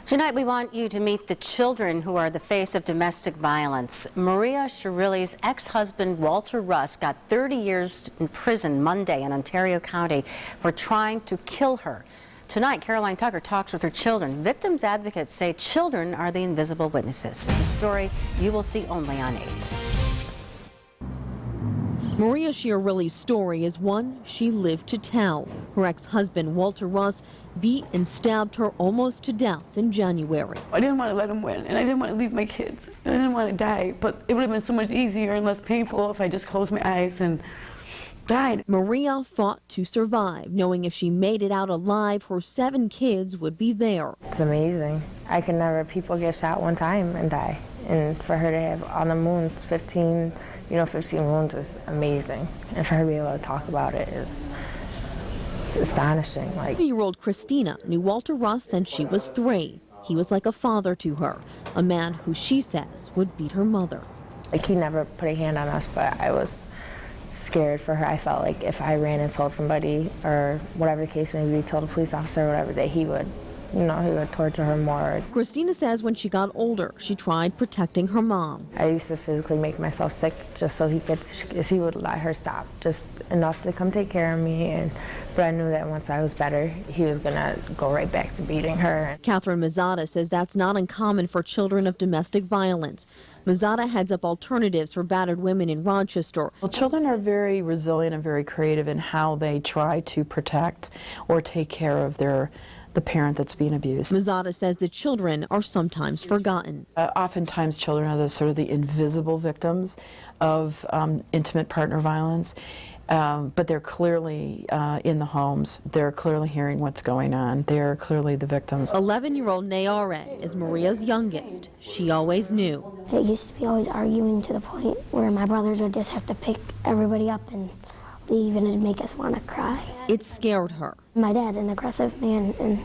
Tonight we want you to meet the children who are the face of domestic violence. Maria Shirilli's ex-husband Walter Russ got 30 years in prison Monday in Ontario County for trying to kill her. Tonight, Caroline Tucker talks with her children. Victims advocates say children are the invisible witnesses. It's a story you will see only on 8. Maria Shirilli's story is one she lived to tell. Her ex-husband, Walter Russ, beat and stabbed her almost to death in January. I didn't want to let him win, and I didn't want to leave my kids. I didn't want to die, but it would have been so much easier and less painful if I just closed my eyes and died. Maria fought to survive, knowing if she made it out alive, her 7 kids would be there. It's amazing. I could never, people get shot one time and die. And for her to have on the moon 15 wounds is amazing. And for her to be able to talk about it is astonishing. 3-year-old Christina knew Walter Russ since she was 3. He was like a father to her, a man who she says would beat her mother. He never put a hand on us, but I was scared for her. I felt like if I ran and told somebody, or whatever the case may be, told a police officer or whatever, that he would torture her more. Christina says when she got older, she tried protecting her mom. I used to physically make myself sick just so he would let her stop, just enough to come take care of me. But I knew that once I was better, he was gonna go right back to beating her. Catherine Mazzata says that's not uncommon for children of domestic violence. Mazzata heads up Alternatives for Battered Women in Rochester. Well, children are very resilient and very creative in how they try to protect or take care of the parent that's being abused. Mazzata says the children are sometimes forgotten. Oftentimes children are the invisible victims of intimate partner violence, but they're clearly in the homes. They're clearly hearing what's going on. They're clearly the victims. 11-year-old Nayare is Maria's youngest. She always knew. It used to be always arguing to the point where my brothers would just have to pick everybody up and leave, and it'd make us want to cry. It scared her. My dad's an aggressive man, and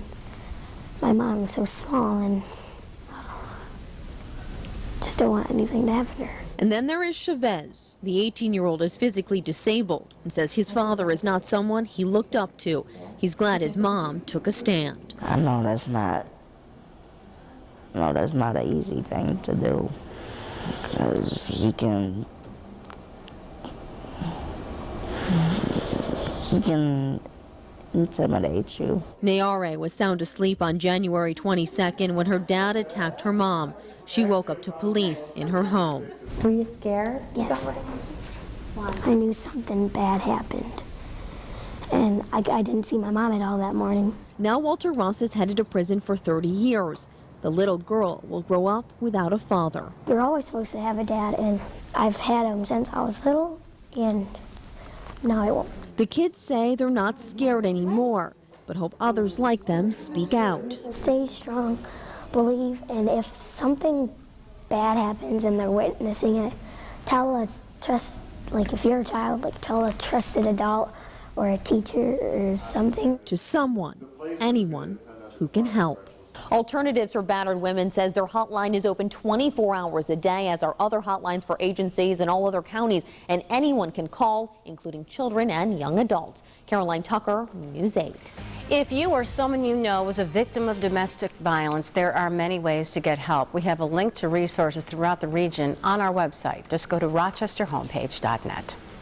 my mom's so small, and just don't want anything to happen to her. And then there is Chavez. The 18-year-old is physically disabled and says his father is not someone he looked up to. He's glad his mom took a stand. I know that's not an easy thing to do, because he can intimidate you. Nayare was sound asleep on January 22nd when her dad attacked her mom. She woke up to police in her home. Were you scared? Yes. I knew something bad happened, and I didn't see my mom at all that morning. Now Walter Russ is headed to prison for 30 years. The little girl will grow up without a father. You're always supposed to have a dad, and I've had him since I was little, and now I won't. The kids say they're not scared anymore, but hope others like them speak out. Stay strong, believe, and if something bad happens and they're witnessing it, if you're a child, tell a trusted adult or a teacher or something. To someone, anyone who can help. Alternatives for Battered Women says their hotline is open 24 hours a day, as are other hotlines for agencies in all other counties, and anyone can call, including children and young adults. Caroline Tucker, News 8. If you or someone you know is a victim of domestic violence, there are many ways to get help. We have a link to resources throughout the region on our website. Just go to rochesterhomepage.net.